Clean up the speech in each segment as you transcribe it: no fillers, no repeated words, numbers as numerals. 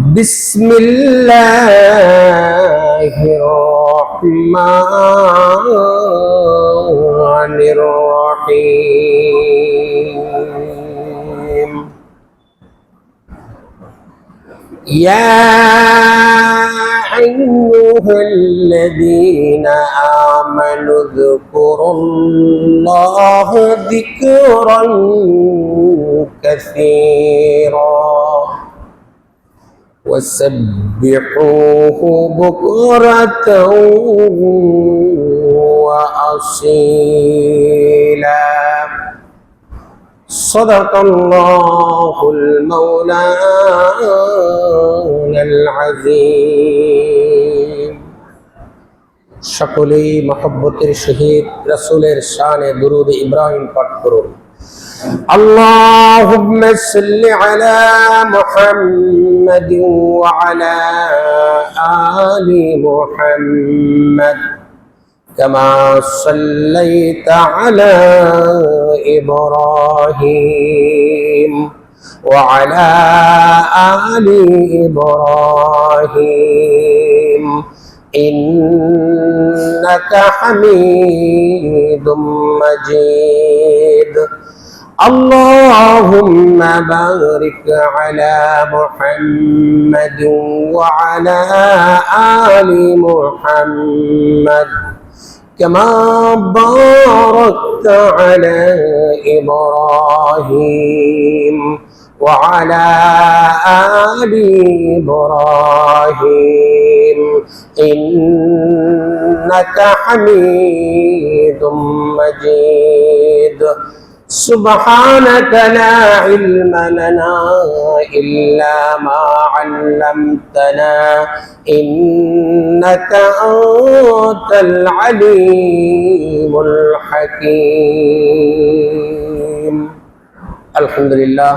بسم الله الرحمن الرحيم يا أيها الذين آمنوا اذكروا الله ذكرا كثيرا وسبحوه بكرة وأصيلا صدق الله المولانا العظيم সকলেই মহব্বতের সহিত রাসূলের শানে দুরূদ ইব্রাহিম পাঠ করুন। اللهم صل على محمد وعلى آل محمد كما صليت على إبراهيم وعلى آل إبراهيم إنك حميد مجيد اللهم بارك على محمد وعلى آل محمد كما باركت على إبراهيم وعلى آل إبراهيم إنك حميد مجيد سبحانك لا علم لنا إلا ما علمتنا إنك أنت العليم الحكيم الحمد لله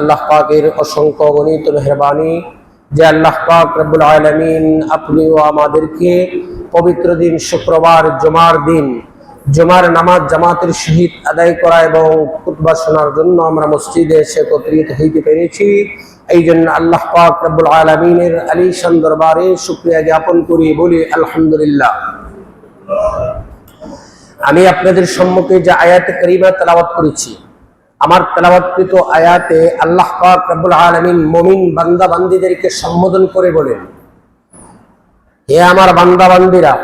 আল্লাহ পাকের অসংখ্য অগণিত মেহেরবানি যে আল্লাহ পাক রব্বুল আলামিন আপনি ও আমাদেরকে পবিত্র দিন শুক্রবার জুমার দিন জুমার নামাজ জামাতের সহিত আদায় করা এবং খুতবা শোনার জন্য আমরা মসজিদে এসে একত্রিত হইতে পেরেছি। এই জন্য আল্লাহ পাক রব্বুল আলামিনের আলিশান দরবারে শুকরিয়া জ্ঞাপন করি, বলি আলহামদুলিল্লাহ। আমি আপনাদের সম্মুখে যে আয়াতে কারিমা তেলাওয়াত করেছি, আমার তেলাওয়াতকৃত আয়াতে আল্লাহ পাক রব্বুল আলামিন মুমিন বান্দা বান্দীদেরকে সম্বোধন করে বলেন, হে আমার বান্দা বান্দীরা,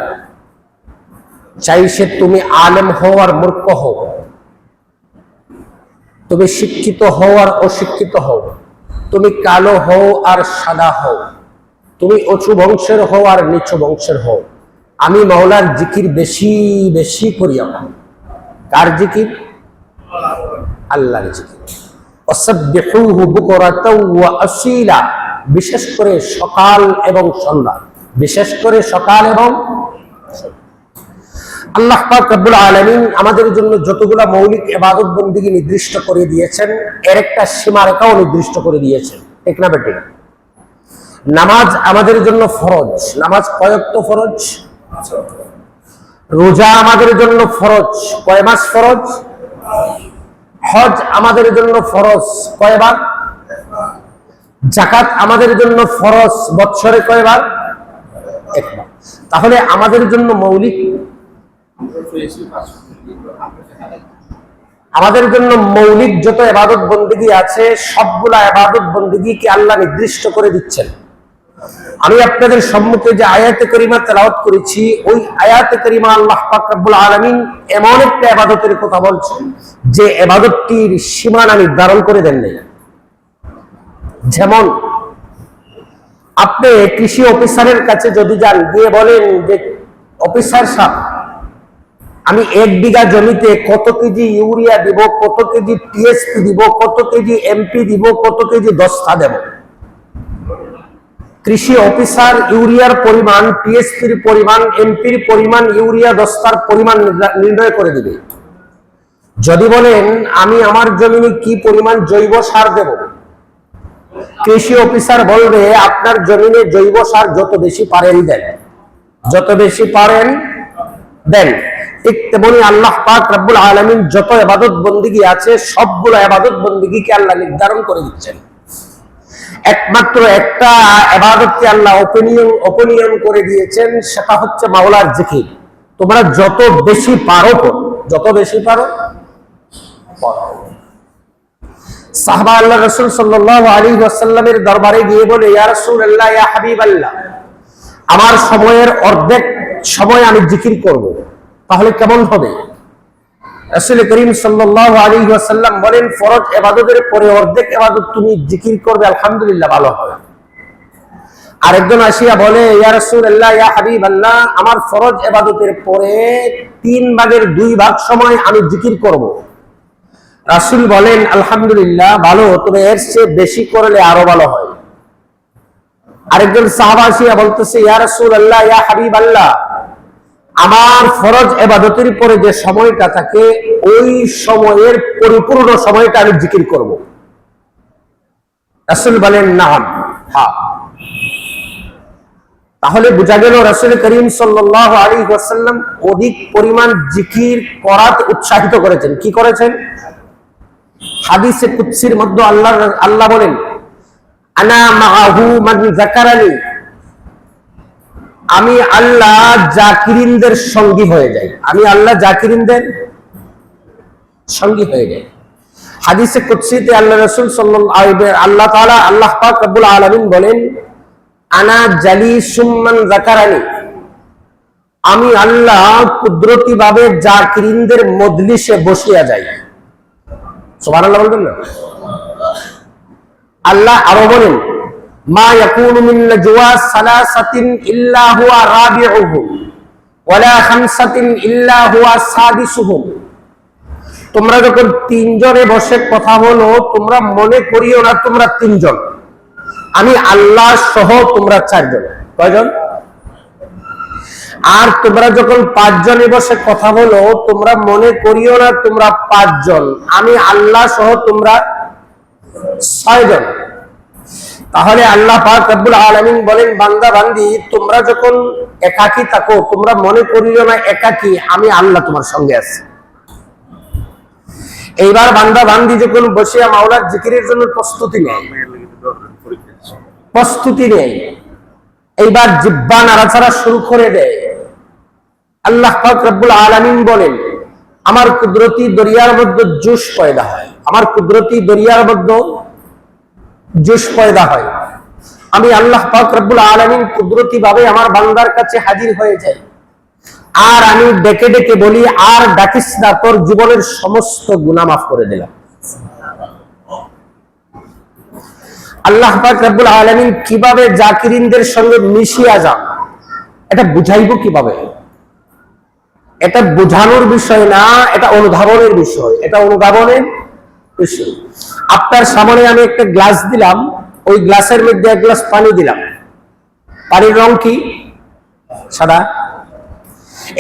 চাই সে তুমি আলেম হও আর মূর্খ হও, তুমি শিক্ষিত হও আর অশিক্ষিত হও, তুমি কালো হও আর সাদা হও, তুমি উঁচু বংশের হও আর নিচু বংশের হও, আমি মাওলার জিকির বেশি বেশি করিয়া। কার জিকির? আল্লাহর জিকির। ওয়াসাব্বিহুহু বুকরাতাও ওয়া আসীলা, বিশেষ করে সকাল এবং সন্ধ্যা, বিশেষ করে সকাল এবং আল্লাহ পাক রব্বুল আলামিন আমাদের জন্য যতগুলা মৌলিক ইবাদত বন্দেগী নির্দিষ্ট করে দিয়েছেন, এর একটা সীমারেখাও নির্দিষ্ট করে দিয়েছেন, ঠিক না বেটি? নামাজ আমাদের জন্য ফরজ। নামাজ কয় ওয়াক্ত ফরজ? রোজা আমাদের জন্য ফরজ। কয় মাস ফরজ? হজ আমাদের জন্য ফরজ। কয়বার? যাকাত আমাদের জন্য ফরজ। বৎসরে কয়বার? একবার। তাহলে আমাদের জন্য মৌলিক যত ইবাদত বন্দেগী আছে, সবগুলা ইবাদত বন্দেগীকে আল্লাহ নির্দিষ্ট করে দিচ্ছেন। আমি আপনাদের সম্মুখে যে আয়াতে কারিমা তেলাওয়াত করেছি, ওই আয়াতে কারিমা আল্লাহ পাক রব্বুল আলামিন এমন একটা ইবাদতের কথা বলছেন যে ইবাদতটির সীমানা নির্ধারণ করে দেন নাই। যেমন আপনি কৃষি অফিসারের কাছে যদি যান, গিয়ে বলেন যে অফিসার সাহেব, আমি 1 বিঘা জমিতে কত কেজি ইউরিয়া দিব, কত কেজি টিএসপি দিব, কত কেজি এমপি দিব, কত কেজি দস্তা দেব। কৃষি অফিসার ইউরিয়ার পরিমাণ, টিএসপির পরিমাণ, এমপির পরিমাণ, ইউরিয়া দস্তার পরিমাণ নির্ণয় করে দিবে। যদি বলেন আমি আমার জমিনে কি পরিমাণ জৈব সার দেব, কৃষি অফিসার বলবে আপনার জমিনে জৈব সার যত বেশি পারেন দেন, যত বেশি পারেন দেন। ঠিক তেমনি আল্লাহ পাক রব্বুল আলামিন যত ইবাদত বন্দেগী আছে, সবগুলো ইবাদত বন্দেগীকে আল্লাহ নির্ধারণ করে দিচ্ছেন। একমাত্র একটা ইবাদতকে আল্লাহ ওপিনিয়ন করে দিয়েছেন, সেটা হচ্ছে মাওলার জিকির। তোমরা যত বেশি পারো করো, যত বেশি পারো করো। সাহাবা আল্লাহ রাসূল সাল্লাল্লাহু আলাইহি ওয়াসাল্লামের দরবারে গিয়ে বলে, ইয়া রাসূলুল্লাহ, ইয়া হাবিবাল্লাহ, আমার সময়ের অর্ধেক সময় আমি জিকির করব, তাহলে কেমন হবে? রাসূল করিম সাল্লাল্লাহু আলাইহি ওয়াসাল্লাম বলেন, ফরজ ইবাদতের পরে অর্ধেক ইবাদত তুমি জিকির করবে, আলহামদুলিল্লাহ, ভালো হবে। আরেকজন আসিয়া বলে, ইয়া রাসূলুল্লাহ, ইয়া হাবিবাল্লাহ, আমার ফরজ ইবাদতের পরে 3 ভাগের 2 ভাগ সময় আমি জিকির করব। রাসূল বলেন, আলহামদুলিল্লাহ, ভালো, তবে এর চেয়ে বেশি করলে আরো ভালো হয়। আরেকজন সাহাবা আসিয়া বলতেছে, ইয়া রাসূলুল্লাহ, ইয়া হাবিবাল্লাহ, আমার ফরজ ইবাদতের পরে যে সময়টা থাকে, ওই সময়ের পরিপূর্ণ সময়টা আমি জিকির করব। রাসূল বলেন, নাম, হ্যাঁ। তাহলে বোঝা গেল রাসূল করিম সাল্লাল্লাহু আলাইহি ওয়াসাল্লাম অধিক পরিমাণ জিকির করাতে উৎসাহিত করেছেন। কি করেছেন? হাদিসে কুদসির মধ্যে আল্লাহ বলেন, আনা মাআহু মান যাকারানি, আমি আল্লাহ জাকিরিনদের সঙ্গী হয়ে যাই। আমি আল্লাহ জাকিরিনদের সঙ্গী হয়ে যাই। হাদিসে কুদসিতে আল্লাহ রাসূল আল্লাহ তাআলা, আল্লাহ পাক রব্বুল আলামিন বলেন, আনা জালিসুম মান যাকারানি, আমি আল্লাহ কুদরতি ভাবে জাকিরিনদের মজলিসে বসিয়া যাই। সুবহানাল্লাহ বলবেন না? আল্লাহ আরো বলেন, মা ইয়াকুনু মিন নাজওয়া সালাসাতিন ইল্লা হুয়া রাবিউহুম ওয়ালা খামসাতিন ইল্লা হুয়া সাদিসুহুম, তোমরা যখন 3 জনে বসে কথা বলো, তোমরা মনে করিও না তোমরা 3 জন, আমি আল্লাহ সহ তোমরা 4 জন। কয়জন? আর তোমরা যখন 5 জনে বসে কথা বলো, তোমরা মনে করিও না তোমরা 5 জন, আমি আল্লাহ সহ তোমরা 6 জন। তাহলে আল্লাহ পাক রব্বুল আলামিন বলেন, বান্দা বান্দি, তোমরা যখন একাকী থাকো, তোমরা মনে করিও না একাকী, আমি আল্লাহ তোমার সঙ্গে আছি। এইবার বান্দা বান্দি যখন বসিয়া মাওলার জিকিরের জন্য প্রস্তুতি নেয়, এইবার জিহ্বা নাড়াচাড়া শুরু করে দেয়, আল্লাহ পাক রব্বুল আলামিন বলেন, আমার কুদরতি দরিয়ার মধ্যে জোশ পয়দা হয়, আমার কুদরতি দরিয়ার মধ্যে জোশ পয়দা হয়। আমি আল্লাহ পাক রব্বুল আলামিন কুদরতি ভাবে আমার বান্দার কাছে হাজির হয়ে যাই, আর আমি ডেকে ডেকে বলি, আর ডাকিস না, তোর জীবনের সমস্ত গুনাহ মাফ করে দিলাম। আল্লাহ পাক রব্বুল আলামিন কিভাবে জাকিরিনদের সঙ্গে মিশিয়া যান, এটা বুঝাইবো কিভাবে? এটা বোঝানোর বিষয় না, এটা অনুধাবনের বিষয়। এটা অনুধাবনের বিষয়। আপনার সামনে আমি একটা গ্লাস দিলাম, ওই গ্লাসের মধ্যে 1 গ্লাস পানি দিলাম, পানির রং কি? সাদা।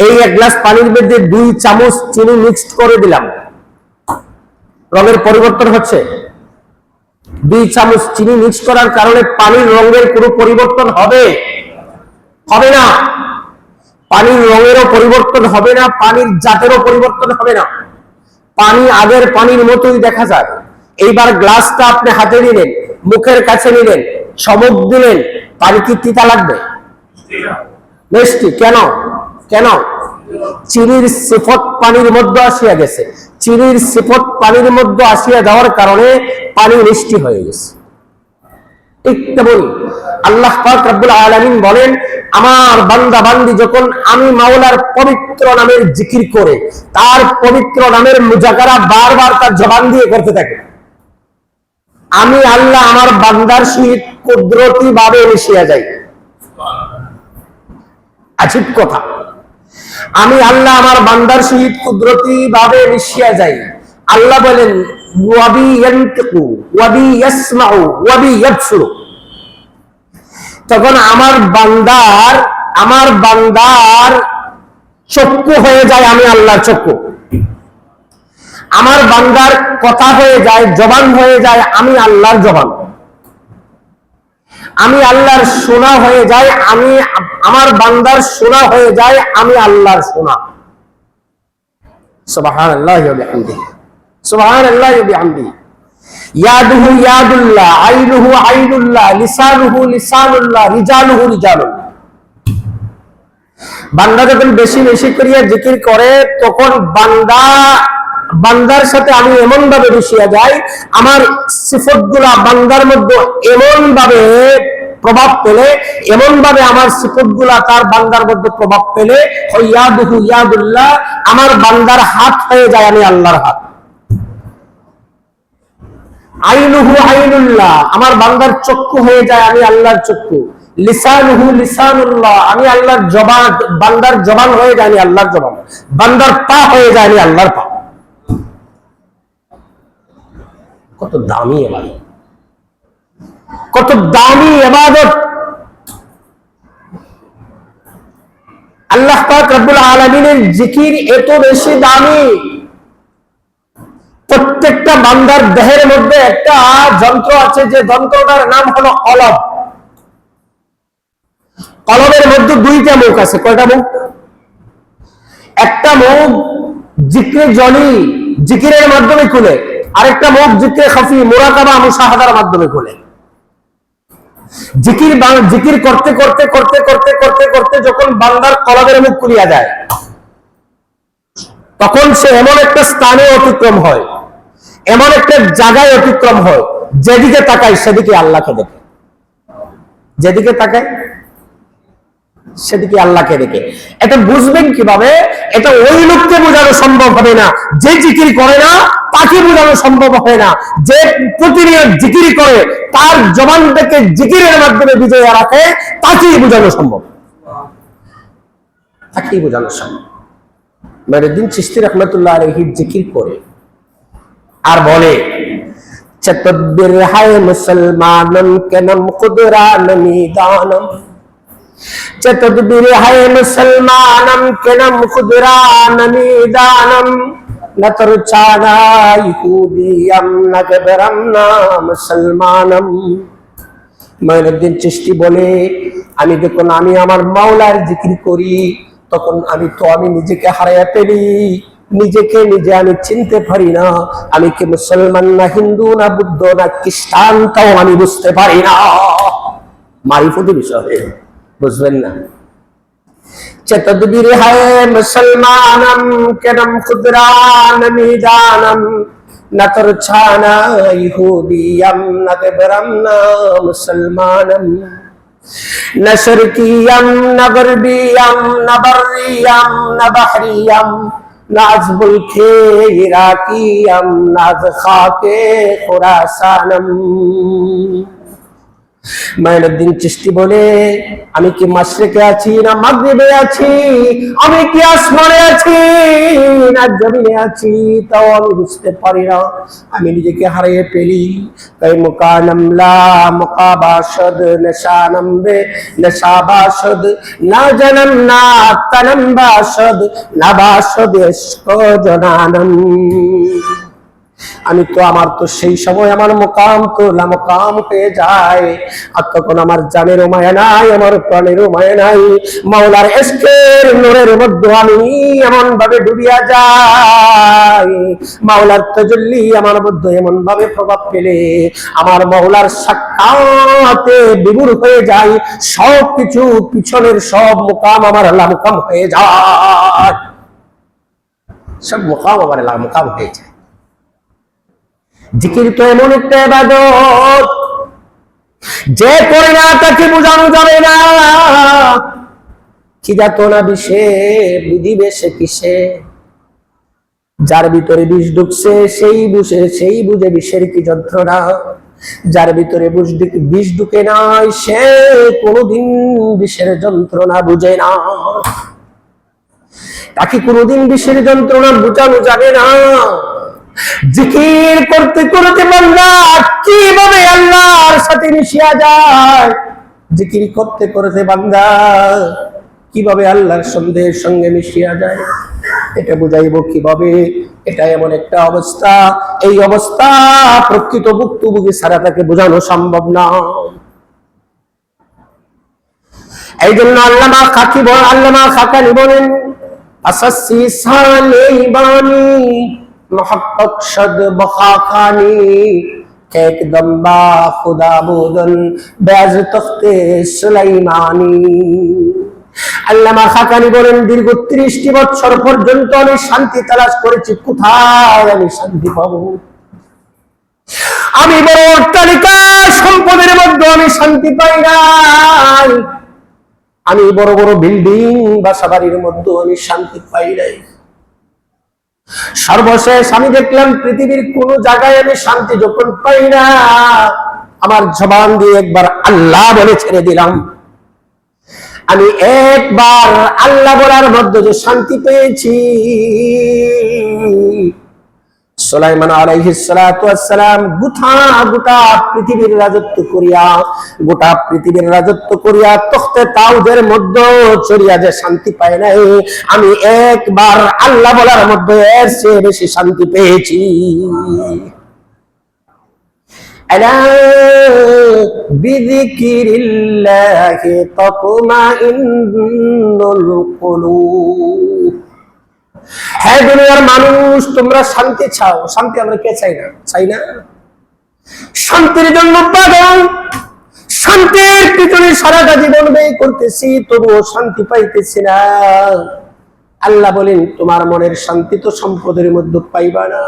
এই 1 গ্লাস পানির মধ্যে 2 চামচ চিনি মিক্সড করে দিলাম, রঙের পরিবর্তন হচ্ছে? 2 চামচ চিনি মিক্স করার কারণে পানির রঙের কোনো পরিবর্তন হবে? হবে না। পানির রঙেরও পরিবর্তন হবে না, পানির জাতেরও পরিবর্তন হবে না। পানি আগের পানির মতোই দেখা যায়। এইবার গ্লাসটা আপনি হাতে নিলেন, মুখের কাছে নিলেন, চমক দিলেন, পানি কি তিতা লাগবে? মিষ্টি। কেন? কেন? চিনির সিফত পানির মধ্যে আসিয়া গেছে। চিনির সিফত পানির মধ্যে আসিয়া যাওয়ার কারণে পানি মিষ্টি হয়ে গেছে। ঠিক তেমনি আল্লাহ পাক রব্বুল আলামিন বলেন, আমার বান্দা বান্দি যখন আমি মাওলার পবিত্র নামের জিকির করে, তার পবিত্র নামের মুজাকারা বারবার তার জবান দিয়ে করতে থাকে, আমি আল্লাহ আমার বান্দার সহিত কুদরতি ভাবে মিশিয়া যাই। আজীব কথা, আমি আল্লাহ আমার বান্দার সহিত কুদরতি ভাবে মিশিয়া যাই। আল্লাহ বলেন, ওয়াবি ইয়ানতিকু ওয়াবি ইয়াসমাউ ওয়াবি ইয়াবসুরু, তখন আমার বান্দার চক্ষু হয়ে যায় আমি আল্লাহর চক্ষু, আমার বান্দার কথা হয়ে যায়, জবান হয়ে যায় আমি আল্লাহর জবান, আমি আল্লাহর শোনা হয়ে যায়, আমার বান্দার শোনা হয়ে যায় আমি আল্লাহর শোনা। সুবহানাল্লাহি ওয়া বিহামদিহি, সুবহানাল্লাহি ওয়া বিহামদিহি। ইয়াদুহু ইয়াদুল্লাহ, আইনুহু আইনুল্লাহ, লিসানুহু লিসানুল্লাহ, রিজালুহু রিজালুল্লাহ। বান্দা যখন বেশি বেশি করিয়া জিকির করে তখন বান্দার সাথে আমি এমন ভাবে মিশিয়া যাই, আমার সিফতগুলা বান্দার মধ্যে এমন ভাবে প্রভাব পেলে, এমন ভাবে আমার সিফতগুলা তার বান্দার মধ্যে প্রভাব পেলে, ইয়াদুহু ইয়াদুল্লাহ, আমার বান্দার হাত হয়ে যায় আমি আল্লাহর হাত। আইনুহু আইনুল্লাহ, আমার বান্দার চক্ষু হয়ে যায় আমি আল্লাহর চক্ষু। লিসানুহু লিসানুল্লাহ, আমি আল্লাহর জবান, বান্দার জবান হয়ে যায় আমি আল্লাহর জবান। বান্দার পা হয়ে যায় আমি আল্লাহর পা। কত দামি ইবাদত, কত দামি ইবাদত। আল্লাহ পাক রব্বুল আলামিনের জিকির এত বেশি দামি। প্রত্যেকটা বান্দার দেহের মধ্যে একটা যন্ত্র আছে, যে যন্ত্রটার নাম হলো কলব। কলবের মধ্যে দুইটা মুখ আছে। কয়টা মুখ? একটা মুখ জিক্রে জলি, জিকিরের মাধ্যমে খুলে, আরেকটা মুখ জিক্রে খাফি, মুরাকাবা মুশাহাদার মাধ্যমে খুলে। জিকির করতে করতে করতে করতে করতে করতে যখন বান্দার কলবের মুখ খুলিয়া যায়, তখন সে এমন একটা স্থানে অতিক্রম হয়, এমন একটা জায়গায় অতিক্রম হয়, যেদিকে তাকায় সেদিকে আল্লাহকে দেখে, যেদিকে তাকায় সেদিকে আল্লাহকে দেখে। এটা বুঝবেন কিভাবে? এটা ওই লোককে বোঝানো সম্ভব হবে না যে জিকির করে না, তাকে বোঝানো সম্ভব হয় না যে প্রতিনিয়ত জিকির করে, তার জবান থেকে জিকিরের মাধ্যমে বিজয় রাখে, তাকেই বোঝানো সম্ভব, তাকেই বোঝানো সম্ভব। মঈনুদ্দিন চিশতি রাহমাতুল্লাহ আলাইহি জিকির করে আর বলে, চতদ্বির হায় মুসলমানম কেনম কুদরান নিদানম, চতদ্বির হায় মুসলমানম কেনম কুদরান নিদানম, নতরচানা ইহুদিয়াম নগবরম না মুসলমানম। মঈনুদ্দিন চিশতি বলে, আমি যখন আমি আমার মাওলার জিকির করি, তখন আমি নিজেকে হারাইয়া ফেলি, নিজেকে নিজে আমি চিনতে পারি না। আমি কি মুসলমান না হিন্দু না বুদ্ধ না খ্রিস্টান, তাও আমি বুঝতে পারি না। মারিফতি বিষয় বুঝবেন না। চতদ্বির হায় মুসলমানম কেনম খুদরান মিদানম, নতরছানা ইহুদিয়াম নগবরম না মুসলমানম, নশরকিয়াম নগরবিয়াম নবরিয়াম নবহরিয়াম, নাজবুল খে ইরাকিয়াম নাজ খাকে খুরাসানম। মঈনুদ্দিন চিশতি বলে, আমি কি মাশরিকে আছি না মাগরিবে আছি, আমি কি আসমানে আছি না জমিনে আছি, তাও আমি বুঝতে পারি না। আমি নিজেকে হারিয়ে ফেলি। তাই মুকানম লা মুকাবাশদ নিশানম বে নিশাবাশদ, না জানাম না তানম বাশদ, না বাশদ ইশক জানানম। আমি তো আমার তো সেই সময় আমার মুকাম তো লামকাম হয়ে যায়, আর তখন আমার জানেরও মায়া নাই, আমার প্রাণেরও মায়া নাই। মাওলার ইশকের নূরের মধ্যে আমি এমন ভাবে ডুবিয়া যাই, মাওলার তাজাল্লি আমার মধ্যে এমন ভাবে প্রভাব পেলে, আমার মাওলার সাক্ষাতে বিমূঢ় হয়ে যায়, সব কিছু পিছনের সব মুকাম আমার লামকাম হয়ে যায়, সব মুকাম আমার লামকাম হয়ে যায়। জিকির তো এমন একটা ইবাদত, যে করে না তাকে বোঝানো যাবে না। খিদাতো না বিষে বুঝিবে সে কিসে, যার ভিতরে বিষ ঢুকছে সেই বুঝে বিষের কি যন্ত্রণা। যার ভিতরে বিষ ঢুকে নাই, সে কোনোদিন বিষের যন্ত্রণা বুঝে না, তাকে কোনোদিন বিষের যন্ত্রণা বোঝানো যাবে না। জিকির করতে করতে বান্দা কিভাবে আল্লাহর সাথে মিশিয়া যায়, জিকির করতে করতে বান্দা কিভাবে আল্লাহর সঙ্গে মিশিয়া যায়, এটা বুঝাইব কিভাবে? এটা এমন একটা অবস্থা, এই অবস্থা প্রকৃত ভুক্তভোগী ছাড়া তাকে বোঝানো সম্ভব না। এই জন্য আল্লামা খাকানি বলেন, আসাসি সালে বানি محقق شد بخاقانی ایک دمبا خدا بودن بیز تخت সুলাইমানি। আল্লামা খাকানি বলেন, দীর্ঘ 30টি বছর পর্যন্ত আমি শান্তি তালাশ করেছি, কোথায় আমি শান্তি পাবো? আমি বড় অট্টালিকা সম্পদের মধ্যে আমি শান্তি পাই নাই, আমি বড় বড় বিল্ডিং বাসাবাড়ির মধ্যে আমি শান্তি পাই নাই। সর্বশেষ আমি দেখলাম পৃথিবীর কোন জায়গায় আমি শান্তি যখন পাই না, আমার জবান দিয়ে একবার আল্লাহ বলে ছেড়ে দিলাম। আমি একবার আল্লাহ বলার মধ্যে যে শান্তি পেয়েছি, সুলাইমান আলাইহিস সালাতু ওয়াস সালাম গোটা পৃথিবীর রাজত্ব করিয়া তখতে তাউদের মধ্যে চড়িয়া যে শান্তি পায় নাই, আমি একবার আল্লাহ বলার মধ্যে এর চেয়ে বেশি শান্তি পেয়েছি। আলা বিযিকিরিল্লাহি তাতমাইন্নুল কুলুব। হ্যাঁ দুনিয়ার মানুষ, তোমরা শান্তি চাও, শান্তি আমরা কে চাই না? চাই না? শান্তির জন্য পাগল, শান্তির পিছনে সারাটা জীবন ব্যয় করতেছি, তবুও শান্তি পাইতেছি না। আল্লাহ বলেন, তোমার মনের শান্তি তো সম্পদের মধ্যে পাইবা না,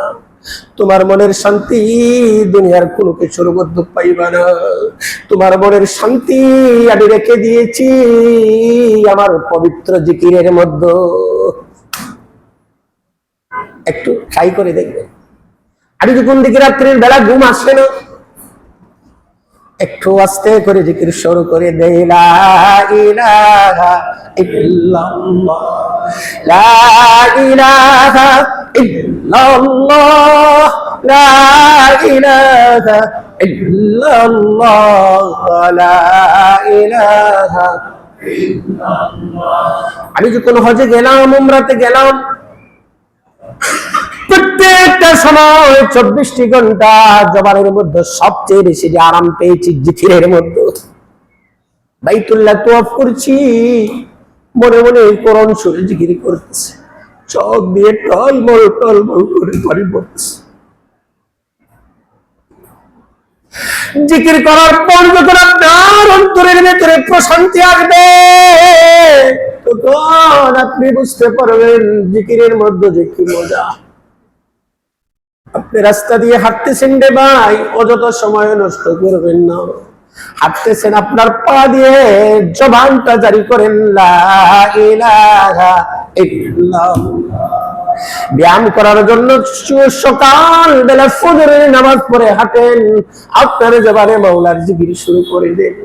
তোমার মনের শান্তি দুনিয়ার কোনো কিছুর মধ্যে পাইবা না। তোমার মনের শান্তি আমি রেখে দিয়েছি আমার পবিত্র জিকিরের মধ্যে। একটু ট্রাই করে দেখবেন। আমি যখন দেখি রাত্রির বেলা ঘুম আসে না, একটু আস্তে করে জিকির শুরু করে দেই, লা ইলাহা ইল্লাল্লাহ, লা ইলাহা ইল্লাল্লাহ, লা ইলাহা ইল্লাল্লাহ, লা ইলাহা ইল্লাল্লাহ। আমি যখন হজে গেলাম, উমরাতে গেলাম, প্রত্যেকটা সময় 24টি ঘন্টা জবানের মধ্যে সবচেয়ে বেশি যে আরাম পেয়েছি জিকিরের মধ্যে। বাইতুল্লাহ তওয়াফ করছি, মনে মনে কোরআন সুরে জিকির করতেছে, চোখ দিয়ে টলমল করে পানি পড়তেছে। জিকির করার পর যখন আপনার অন্তরের ভেতরে প্রশান্তি আসবে, তখন আপনি বুঝতে পারবেন জিকিরের মধ্যে যে কি মজা। আপনি রাস্তা দিয়ে হাঁটতেছেন রে ভাই, অযথা সময় নষ্ট করবেন না। হাঁটতেছেন, আপনার পা দিয়ে জবানটা জারি করেন, লা ইলাহা ইল্লাল্লাহ। ব্যায়াম করার জন্য সকাল বেলা ফজরের নামাজ পড়ে হাঁটেন, আপনার জবানে মাওলার জিকির শুরু করে দেন।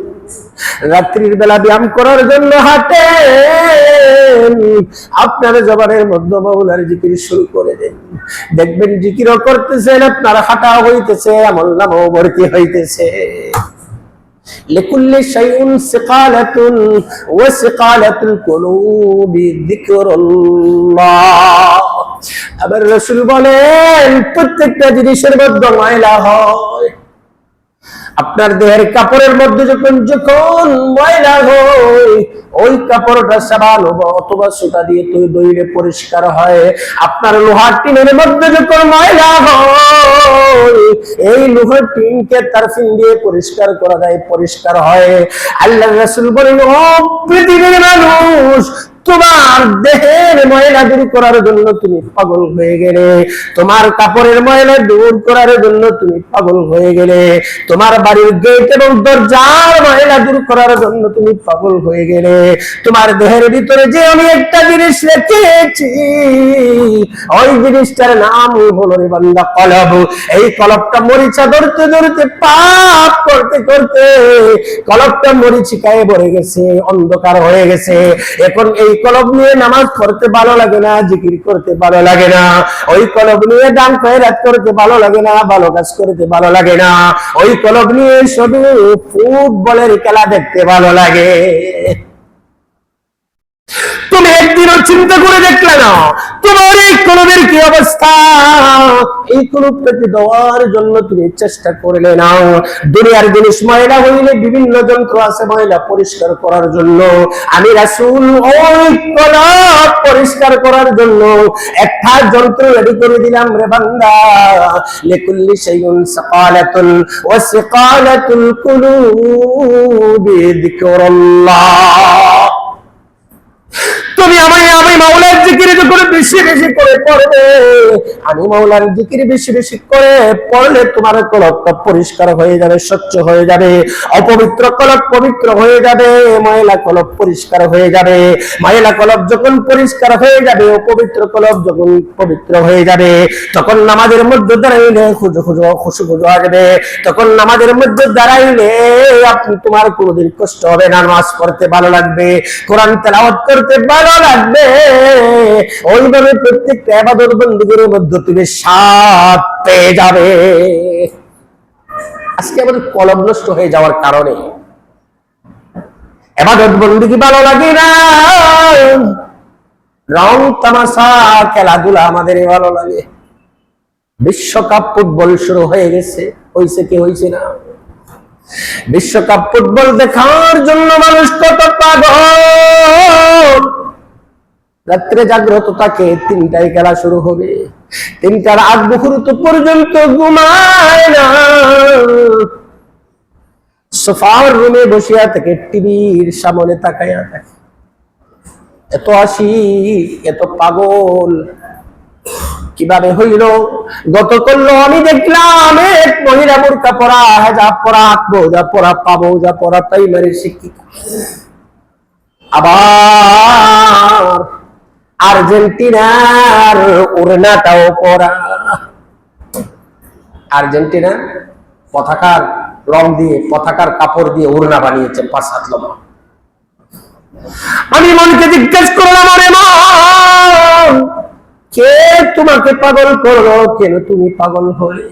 রাত্রির বেলা ব্যায়াম করার জন্য হাঁটেন, আপনার জবানের মধ্যে মাওলার জিকির শুরু করে দেন। দেখবেন জিকিরও করতেছেন, আপনার হাঁটা হইতেছে, আমলনামাও ভর্তি হইতেছে। লিকুল্লি শাইউন সিকালাতুন ওয়া সিকালাতুল কুলুবি যিকরুল্লাহ। আবার রাসূল বলেন, প্রত্যেকটা জিনিসের মধ্যে ময়লা হয়। আপনার দেহের কাপড়ের মধ্যে যখন ময়লা হয়, ওই কাপড়টা সাবান অথবা সুতা দিয়ে ধুইলে পরিষ্কার হয়। আপনার লোহার টিনের মধ্যে যখন ময়লা হয়, এই লোহার টিনকে তারফিন দিয়ে পরিষ্কার করা যায়, পরিষ্কার হয়। আল্লাহর রাসূল বলেন, ও পৃথিবীর মানুষ, তোমার দেহের ময়লা দূর করার জন্য তুমি পাগল হয়ে গেলে, তোমার কাপড়ের ময়লা দূর করার জন্য তুমি পাগল হয়ে গেলে, তোমার বাড়ির গেট এবং দরজার ময়লা দূর করার জন্য তুমি পাগল হয়ে গেলে, তোমার দেহের ভিতরে যে আমি একটা জিনিস রেখেছি, ওই জিনিসটার নাম হলো রে বান্দা কলব। এই কলবটা মরিচা ধরতে ধরতে, পাপ করতে করতে কলবটা মরিচিকায় ভরে গেছে, অন্ধকার হয়ে গেছে। এখন এই কলব নিয়ে নামাজ পড়তে ভালো লাগে না, জিকির করতে ভালো লাগে না। ওই কলব নিয়ে দান খয়রাত করতে ভালো লাগে না, ভালো কাজ করতে ভালো লাগে না। ওই কলব নিয়ে শুধু ফুটবলের খেলা দেখতে ভালো লাগে। তুমি একদিনও চিন্তা করে দেখলে না তোমার এই কলমের কি অবস্থা? এই কলমটাকে দেওয়ার জন্য তুমি চেষ্টা করলে না। দুনিয়ার জিনিস ময়লা হইলে বিভিন্ন যন্ত্র আছে ময়লা পরিষ্কার করার জন্য। আমি রাসূল ওই কলম পরিষ্কার করার জন্য একটা যন্ত্র রেডি করে দিলাম রে বান্দা। লিকুল্লি শাইউন সাকালাতুন ওয়া সাকালাতুল কুলুবি যিকরুল্লাহ। তুমি আমি মাওলার জিকির যখন বেশি বেশি করে পড়বে, আমি মাওলার জিকির বেশি বেশি করে পড়লে তোমার কলবটা পরিষ্কার হয়ে যাবে, স্বচ্ছ হয়ে যাবে। অপবিত্র কলব পবিত্র হয়ে যাবে, ময়লা কলব পরিষ্কার হয়ে যাবে। ময়লা কলব যখন পরিষ্কার হয়ে যাবে, অপবিত্র কলব যখন পবিত্র হয়ে যাবে, তখন নামাজের মধ্যে দাঁড়াইলে খুশু আসবে। তখন নামাজের মধ্যে দাঁড়াইলে আপনি তোমার কোনোদিন কষ্ট হবে না, নামাজ পড়তে ভালো লাগবে, কোরআন তেলাওয়াত করতে ভালো লাগবে। ওইভাবে প্রত্যেকটা ইবাদত বندگির মধ্যে তুমি স্বাদ পেয়ে যাবে। আজকে আমাদের কলব নষ্ট হয়ে যাওয়ার কারণে ইবাদত বندگি ভালো লাগে না, রং তামাশা খেলাধুলা আমাদের ভালো লাগে। বিশ্বকাপ ফুটবল শুরু হয়ে গেছে, হইছে কি হইছে না? বিশ্বকাপ ফুটবল দেখার জন্য মানুষ কত পাগল। রাত্রে জাগ্রত থাকে, 3টায় খেলা শুরু হবে, 3টার আগ মুহূর্ত পর্যন্ত ঘুমায় না। সোফার রুমে বসিয়া থাকে, টিভির সামনে তাকাইয়া থাকে। এত আশিক, এত পাগল কিভাবে হইল? গতকাল আমি দেখলাম এক মহিলা বোরকা পরা, হেজাব পরা, হাতমোজা পরা, পামোজা পরা প্রাইমারি শিক্ষিকা, আবার আর্জেন্টিনার ওড়নাটাও পরা। আর্জেন্টিনা পতাকার রং দিয়ে, পতাকার কাপড় দিয়ে ওড়না বানিয়েছে 5 হাত লম্বা। আমি মনকে জিজ্ঞেস করলাম, আরে মন, কে তোমাকে পাগল করলো? কেন তুমি পাগল হলে?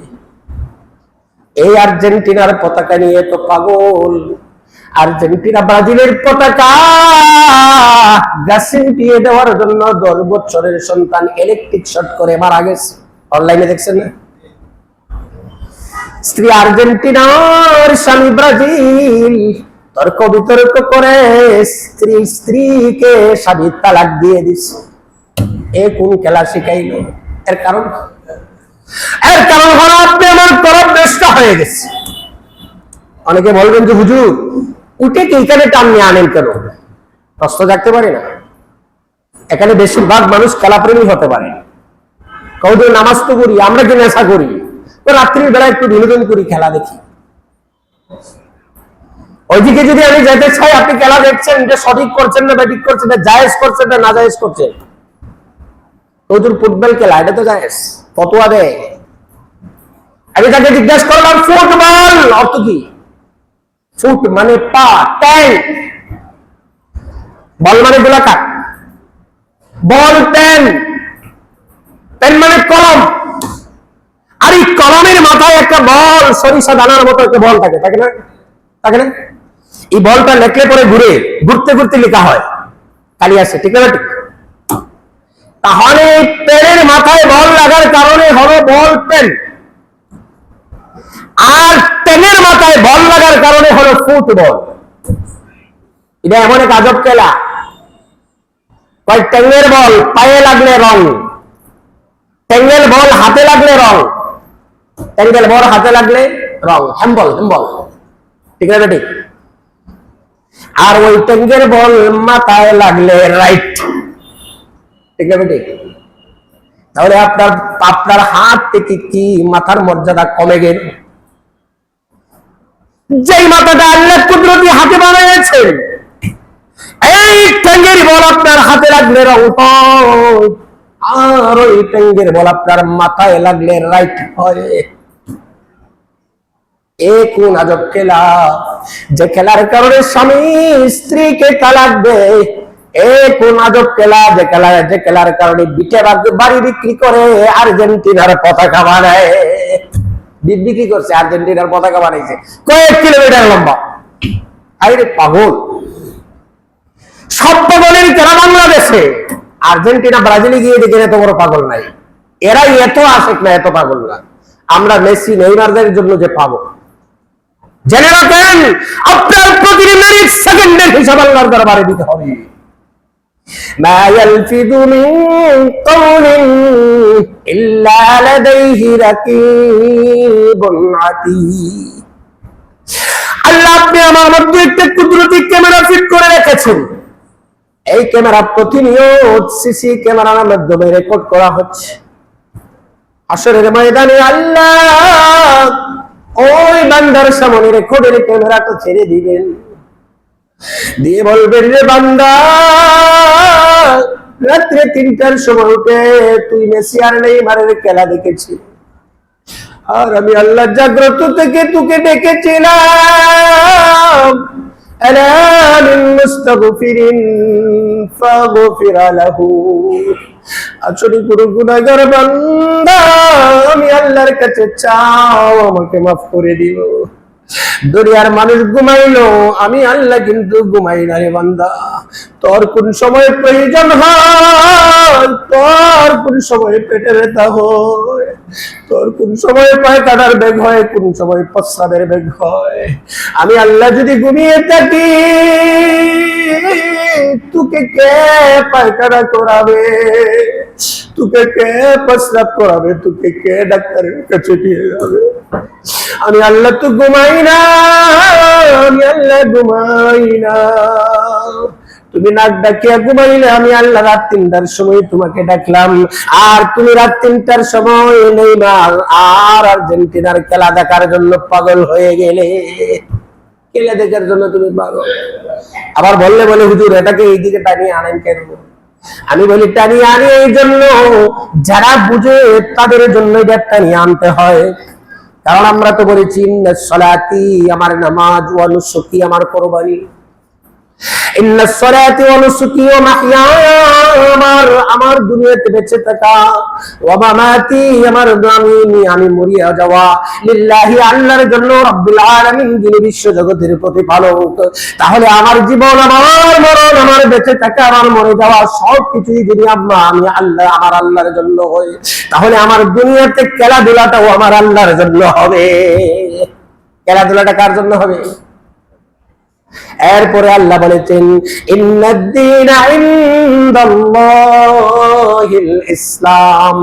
এই আর্জেন্টিনার পতাকা নিয়ে তো পাগল। আর্জেন্টিনা ব্রাজিলের পতাকা গাছে উঠিয়ে দেওয়ার জন্য 10 বছরের সন্তান ইলেকট্রিক শর্ট করে মারা গেছে। অনলাইনে দেখছেন না? স্ত্রী আর্জেন্টিনার, স্বামী ব্রাজিল, তর্ক বিতর্ক করে স্ত্রীকে স্বামী তালাক দিয়ে দিচ্ছে। এ কোন খেলা শিখাইল? এর কারণ হলো আপনি আমার কলব নষ্ট হয়ে গেছে। অনেকে বলবেন যে হুজুর উঠে কি এখানে টান নিয়ে আনেন কেন? প্রশ্ন জাগতে পারে না? এখানে বেশিরভাগ মানুষ খেলাপ্রেমী হতে পারে। কৌদের নামাজ তো করি, আমরা কি নেশা করি? তো রাত্রির বেলা একটু বিনোদন করি, খেলা দেখি। ওইদিকে যদি আমি যেতে চাই, আপনি খেলা দেখছেন, এটা সঠিক করছেন না ব্যাটিক করছেন, এটা জায়েজ করছেন না নাজায়েজ করছেন? হুজুর ফুটবল খেলা, এটা তো জায়েজ, ফতোয়া দেয়। আমি তাকে জিজ্ঞাসা করলাম, ফুটবল অর্থ কি? ফুট মানে পা, ট্যাং, বল মানে গোলাকার, বল পেন, পেন মানে কলম। আর এই কলমের মাথায় একটা বল, সরিষা দানার মতো একটা বল থাকে, থাকে না? থাকে না? এই বলটা লেখলে পরে ঘুরতে ঘুরতে লেখা হয়, কালি আসে, ঠিক না? ঠিক। তাহলে পেনের মাথায় বল লাগার কারণে হলো বল পেন, আর পেনের মাথায় বল লাগার কারণে হলো ফুটবল। এটা এমন এক আজব খেলা। ট্যাঙ্গের বল পায়ে লাগলে রং, ট্যাঙ্গেল বল হাতে লাগলে রং, ট্যাঙ্গেল বল হাতে লাগলে রং, হ্যাম্বল, ঠিক না? ঠিক। আর ওই ট্যাঙ্গের বল মাথায় লাগলে রাইট, ঠিক না? ঠিক। তাহলে আপনার হাত থেকে কি মাথার মর্যাদা কমে গেল? যেই মাথাটা আল্লাহ কুদরতি হাতে বানিয়েছেন, এই ট্যাঙ্গের বল আপনার হাতে লাগলে রং হয়, আর ওই ট্যাঙ্গের বল আপনার মাথায় লাগলে রাইট হয়। কোন আজব খেলা, যে খেলার কারণে স্বামী স্ত্রীকে তালাক দেয়। কোন আজব খেলা, যে খেলার কারণে বাড়ি বিক্রি করে আর্জেন্টিনার পতাকা বানায়। বিক্রি করছে, আর্জেন্টিনার পতাকা বানাইছে, কয়েক কিলোমিটার লম্বা। আরে পাগল, সব পাগলের কেন বাংলাদেশে, আর্জেন্টিনা ব্রাজিলে গিয়ে দেখেন এত বড় পাগল নাই, এরাই এত আশেক না, এত পাগল না। আমরা মেসি নেইমারদের জন্য যে পাগল। জেনে রাখেন আপনার প্রতিটি মিনিট সেকেন্ডের হিসাব আল্লাহর দরবারে দিতে হবে। মা ইয়ালফিযু মিন কাওলিন ইল্লা লাদাইহি রাকীবুন আতীদ। আল্লাহ আপনি আমার মধ্যে একটা কুদরতি ক্যামেরা ফিট করে রেখেছেন। এই ক্যামেরা প্রতিনিয়ত সিসি ক্যামেরার মাধ্যমে রেকর্ড করা হচ্ছে। হাশরের ময়দানে আল্লাহ ওই বান্দার সামনে রেকর্ডের ক্যামেরাটা ছেড়ে দিবেন, দিয়ে বলবেন, রে বান্দা, রাত্রে 3টার সময় উঠে তুই মেসি আর নেইমারের খেলা দেখেছি, আর আমি আল্লাহ জাগ্রত থেকে তোকে ডেকেছিলাম। আলা মিন মুস্তাগফিরিন ফাগফির লাহু। আসলে পুরো গুনাহগার বান্দা, আমি আল্লাহর কাছে চাও আমাকে মাফ করে দিও। দুনিয়ার মানুষ ঘুমাইলো, আমি আল্লাহ কিন্তু ঘুমাই না রে বান্দা। তোর কোন সময় প্রয়োজন হয়, তোর কোন সময় পেটে ব্যথা হয়, তোর কোন সময় পায়খানার বেগ হয়, কোন সময় প্রস্রাবের বেগ হয়, আমি আল্লাহ যদি ঘুমিয়ে থাকি, তোকে কে পায়খানা করাবে, তোকে কে প্রস্রাব করাবে, তোকে কে ডাক্তারের কাছে নিয়ে যাবে? আমি আল্লাহ তো ঘুমাই না, আমি আল্লাহ ঘুমাই না। তুমি নাক ডাকিয়া ঘুমাইলে আমি আল্লাহ রাত 3টার সময় তোমাকে ডাকলাম, আর তুমি রাত 3টার সময় নেইমার আর আর্জেন্টিনার খেলা দেখার জন্য পাগল হয়ে গেলে। খেলা দেখার জন্য তুমি পাগল। আবার বললে বলে, হুজুর এটাকে এইদিকে টানিয়ে আনেন কেন? আমি বলি, টানিয়ে আনি এই জন্য, যারা বুঝে তাদের জন্য এটা টানিয়ে আনতে হয়। কারণ আমরা তো বলেছি, ইন্নাস সালাতি, আমার নামাজ, ওয়া নুসুকি, আমার কুরবানি, ইন্নাস সালাতি ওয়া নুসুকি ওয়া মাহইয়ায়া, আমার দুনিয়াতে বেঁচে থাকা, ওয়া মামাতি, আমার আমি মরিয়া যাওয়া, লিল্লাহি, আল্লাহর জন্য, রাব্বুল আলামিন, যিনি বিশ্ব জগতের প্রতিপালক। তাহলে আমার জীবন, আমার মরণ, আমার বেঁচে থাকা, আমার মরে যাওয়া সবকিছুই যদি আমি আল্লাহ, আমার আল্লাহর জন্য হয়, তাহলে আমার দুনিয়াতে খেলাধুলাটাও আমার আল্লাহর জন্য হবে। খেলাধুলাটা কার জন্য হবে? এরপরে আল্লাহ বলেছেন, ইন্নাদ-দীনা ইনদাল্লাহিল ইসলাম,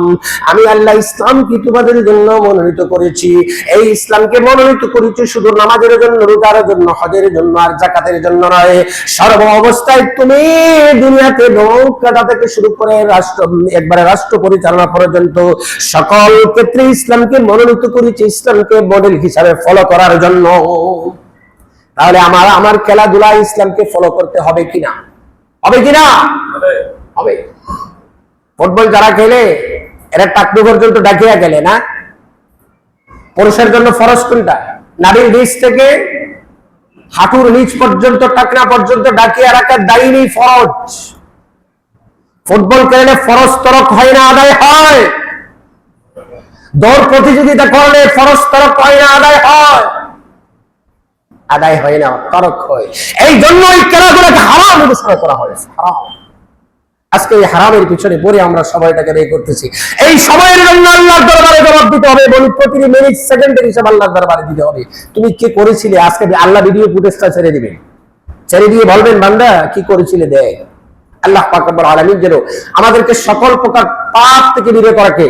আমি আল্লাহ ইসলামকে তোমাদের জন্য মনোনীত করেছি। এই ইসলামকে মনোনীত করেছি শুধু নামাজের জন্য, রোজার জন্য, হজের জন্য আর যাকাতের জন্য নয়। সর্ব অবস্থায় তুমি দুনিয়াতে নৌকাটা থেকে শুরু করে একবারে রাষ্ট্র পরিচালনা পর্যন্ত সকল ক্ষেত্রে ইসলামকে মনোনীত করেছি, ইসলামকে মডেল হিসাবে ফলো করার জন্য। তাহলে আমার খেলাধুলা ইসলামকে ফলো করতে হবে কিনা? হবে কিনা? হবে। ফুটবল যারা খেলে এরা টাকনু পর্যন্ত ডাকিয়া গেলে না? পুরুষের জন্য ফরজ কোনটা? নাভির নিচ থেকে হাঁটুর নিচ পর্যন্ত, টাকনা পর্যন্ত ডাকিয়া রাখার দায়ী ফরজ। ফুটবল খেলে ফরজ তরক হয় না, আদায় হয়। দৌড় প্রতিযোগিতা করলে ফরজ তরক হয় না, আদায় হয়। আদায় হয় না, তরক হয়। এই জন্য এই খেলাধুলাকে হারাম ঘোষণা করা হয়েছে, হারাম। আজকে এই হারামের পিছনে পড়ে আমরা সময়টাকে ব্যয় করতেছি। এই সময়ের জন্য আল্লাহর দরবারে জবাব দিতে হবে। বলি, প্রতিটি মিনিট সেকেন্ডের হিসাব আল্লাহর দরবারে দিতে হবে। তুমি কি করেছিলে? আজকে আল্লাহ ভিডিও ফুটেজটা ছেড়ে দিবেন, ছেড়ে দিয়ে বলবেন, বান্দা কি করেছিলে দেখ। আল্লাহ পাক রব্বুল আলামিন যেন আমাদেরকে সকল প্রকার পাপ থেকে বিরত রাখে।